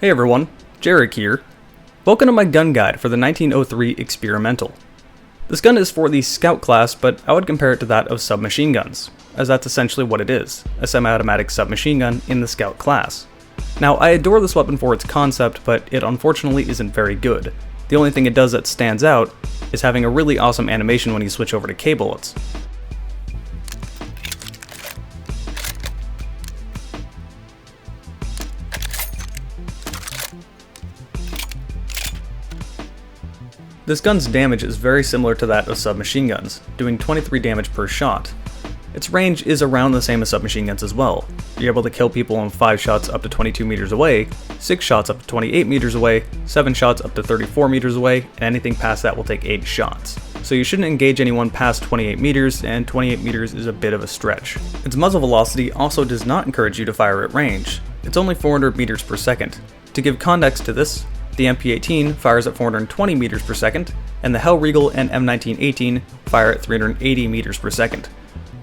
Hey everyone, Jarek here. Welcome to my gun guide for the 1903 Experimental. This gun is for the Scout class, but I would compare it to that of submachine guns, as that's essentially what it is, a semi-automatic submachine gun in the Scout class. Now, I adore this weapon for its concept, but it unfortunately isn't very good. The only thing it does that stands out is having a really awesome animation when you switch over to K-bullets. This gun's damage is very similar to that of submachine guns, doing 23 damage per shot. Its range is around the same as submachine guns as well. You're able to kill people in 5 shots up to 22 meters away, 6 shots up to 28 meters away, 7 shots up to 34 meters away, and anything past that will take 8 shots. So you shouldn't engage anyone past 28 meters, and 28 meters is a bit of a stretch. Its muzzle velocity also does not encourage you to fire at range. It's only 400 meters per second. To give context to this, the MP18 fires at 420 meters per second, and the Hellriegel and M1918 fire at 380 meters per second.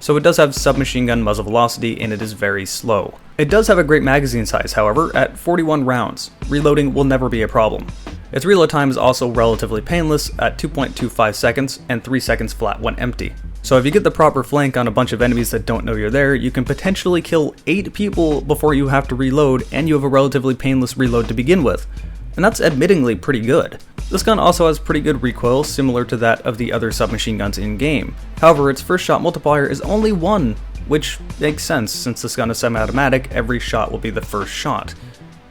So it does have submachine gun muzzle velocity, and it is very slow. It does have a great magazine size, however, at 41 rounds. Reloading will never be a problem. Its reload time is also relatively painless at 2.25 seconds and 3 seconds flat when empty. So if you get the proper flank on a bunch of enemies that don't know you're there, you can potentially kill 8 people before you have to reload, and you have a relatively painless reload to begin with. And that's admittingly pretty good. This gun also has pretty good recoil, similar to that of the other submachine guns in-game. However, its first shot multiplier is only 1, which makes sense since this gun is semi-automatic. Every shot will be the first shot.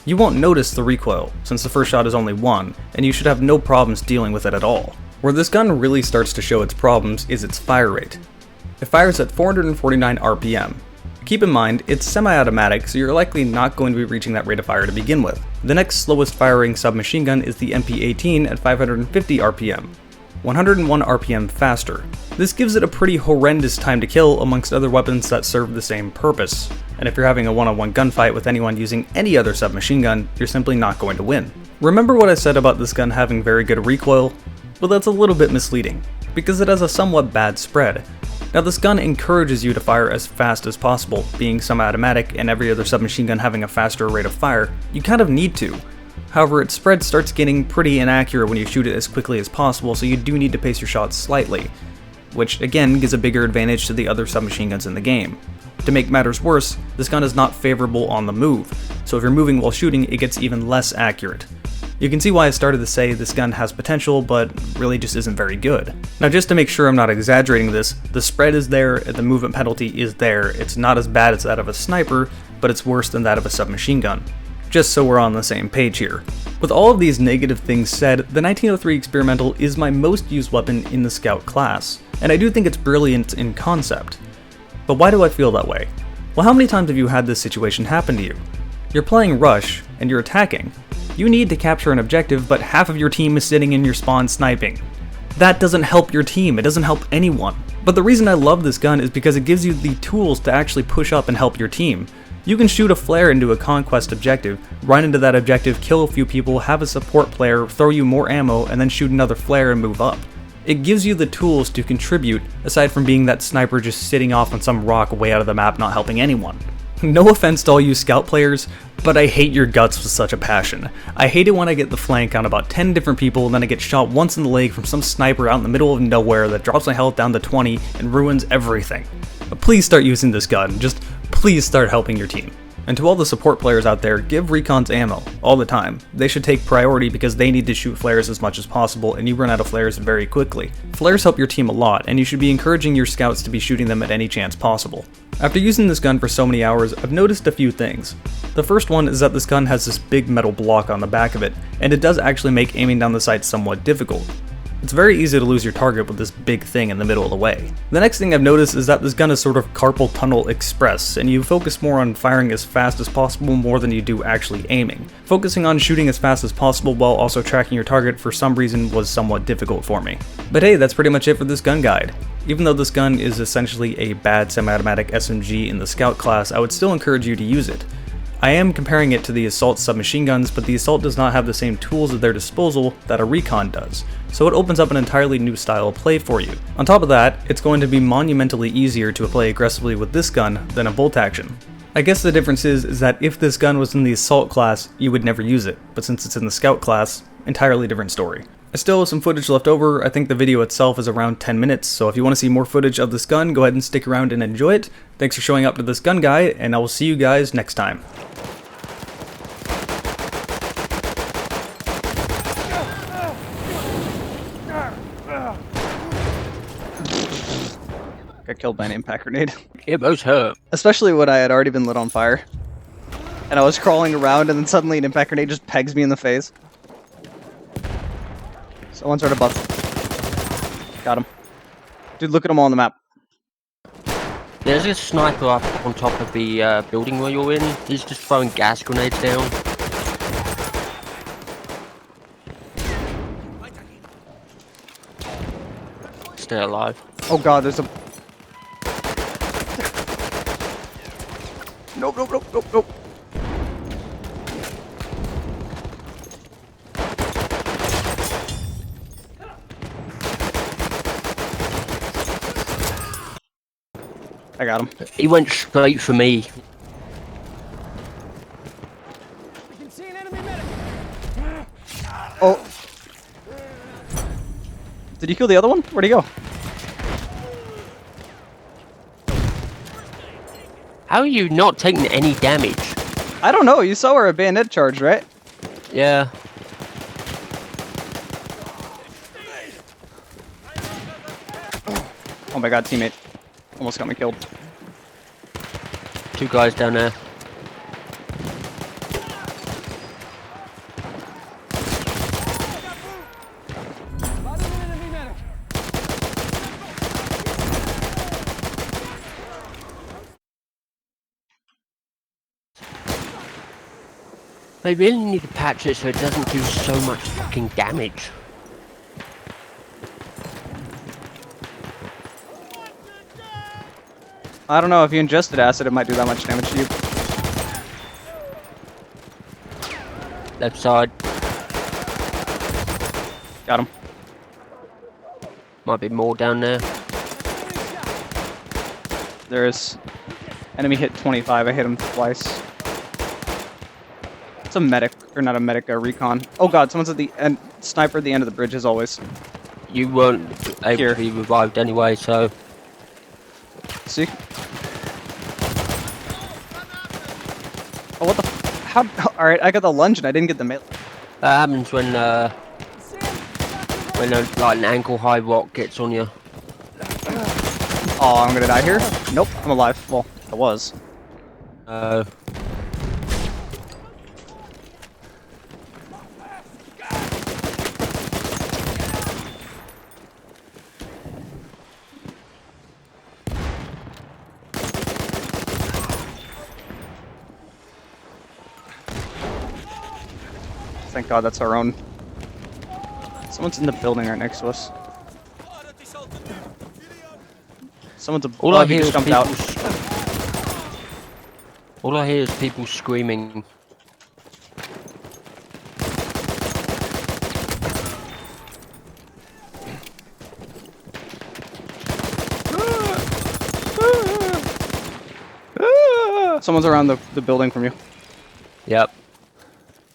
You won't notice the recoil, since the first shot is only 1, and you should have no problems dealing with it at all. Where this gun really starts to show its problems is its fire rate. It fires at 449 RPM. Keep in mind, it's semi-automatic, so you're likely not going to be reaching that rate of fire to begin with. The next slowest firing submachine gun is the MP18 at 550 RPM, 101 RPM faster. This gives it a pretty horrendous time to kill amongst other weapons that serve the same purpose, and if you're having a one-on-one gunfight with anyone using any other submachine gun, you're simply not going to win. Remember what I said about this gun having very good recoil? Well, that's a little bit misleading, because it has a somewhat bad spread. Now, this gun encourages you to fire as fast as possible. Being semi-automatic and every other submachine gun having a faster rate of fire, you kind of need to. However, its spread starts getting pretty inaccurate when you shoot it as quickly as possible, so you do need to pace your shots slightly, which again gives a bigger advantage to the other submachine guns in the game. To make matters worse, this gun is not favorable on the move, so if you're moving while shooting, it gets even less accurate. You can see why I started to say this gun has potential, but really just isn't very good. Now, just to make sure I'm not exaggerating this, the spread is there, the movement penalty is there. It's not as bad as that of a sniper, but it's worse than that of a submachine gun. Just so we're on the same page here. With all of these negative things said, the 1903 Experimental is my most used weapon in the Scout class, and I do think it's brilliant in concept. But why do I feel that way? Well, how many times have you had this situation happen to you? You're playing Rush, and you're attacking. You need to capture an objective, but half of your team is sitting in your spawn sniping. That doesn't help your team, it doesn't help anyone. But the reason I love this gun is because it gives you the tools to actually push up and help your team. You can shoot a flare into a conquest objective, run into that objective, kill a few people, have a support player throw you more ammo, and then shoot another flare and move up. It gives you the tools to contribute, aside from being that sniper just sitting off on some rock way out of the map not helping anyone. No offense to all you Scout players, but I hate your guts with such a passion. I hate it when I get the flank on about 10 different people and then I get shot once in the leg from some sniper out in the middle of nowhere that drops my health down to 20 and ruins everything. But please start using this gun, just please start helping your team. And to all the support players out there, give recons ammo, all the time. They should take priority because they need to shoot flares as much as possible, and you run out of flares very quickly. Flares help your team a lot, and you should be encouraging your scouts to be shooting them at any chance possible. After using this gun for so many hours, I've noticed a few things. The first one is that this gun has this big metal block on the back of it, and it does actually make aiming down the sight somewhat difficult. It's very easy to lose your target with this big thing in the middle of the way. The next thing I've noticed is that this gun is sort of carpal tunnel express, and you focus more on firing as fast as possible more than you do actually aiming. Focusing on shooting as fast as possible while also tracking your target for some reason was somewhat difficult for me. But hey, that's pretty much it for this gun guide. Even though this gun is essentially a bad semi-automatic SMG in the Scout class, I would still encourage you to use it. I am comparing it to the Assault submachine guns, but the Assault does not have the same tools at their disposal that a Recon does, so it opens up an entirely new style of play for you. On top of that, it's going to be monumentally easier to play aggressively with this gun than a bolt action. I guess the difference is that if this gun was in the assault class, you would never use it, but since it's in the scout class, entirely different story. I still have some footage left over. I think the video itself is around 10 minutes, so if you want to see more footage of this gun, go ahead and stick around and enjoy it. Thanks for showing up to this gun guy, and I will see you guys next time. Got killed by an impact grenade. It most hurt. Especially when I had already been lit on fire. And I was crawling around and then suddenly an impact grenade just pegs me in the face. Someone's right above. Got him. Dude, look at them all on the map. There's a sniper up on top of the building where you're in. He's just throwing gas grenades down. Stay alive. Oh god, there's a... Nope, nope, nope, nope, nope. I got him. He went straight for me. Oh. Did you kill the other one? Where'd he go? How are you not taking any damage? I don't know. You saw where a bayonet charged, right? Yeah. Oh my god, teammate. Almost got me killed. 2 guys down there. They really need to patch it so it doesn't do so much fucking damage. I don't know, if you ingested acid, it might do that much damage to you. Left side. Got him. Might be more down there. There is. Enemy hit 25, I hit him twice. It's a medic, or not a medic, a recon. Oh god, someone's at the end, sniper at the end of the bridge as always. You weren't able Here. to be revived anyway, so... See? Oh, what the f- how- Alright, I got the lunge and I didn't get the melee. That happens when like an ankle high rock gets on you. Oh, I'm gonna die here? Nope, I'm alive. Well, I was. Thank God that's our own. Someone's in the building right next to us. Someone's a... All oh, I he hear just is jumped out. All I hear is people screaming. Someone's around the building from you. Yep.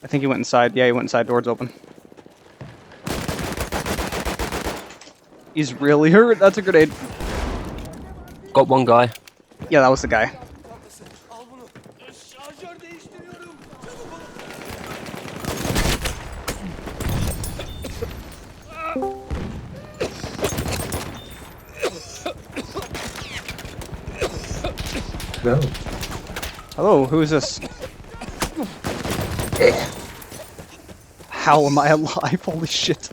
I think he went inside. Yeah, he went inside. Doors open. He's really hurt. That's a grenade. Got one guy. Yeah, that was the guy. Go. Hello, who is this? How am I alive? Holy shit.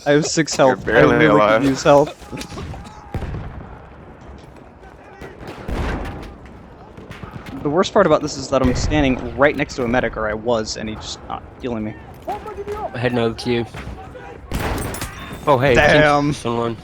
I have 6 health. You're barely I really alive. could use health. The worst part about this is that I'm standing right next to a medic, or I was, and he's just not healing me. Heading over to you. Oh hey, Damn. someone.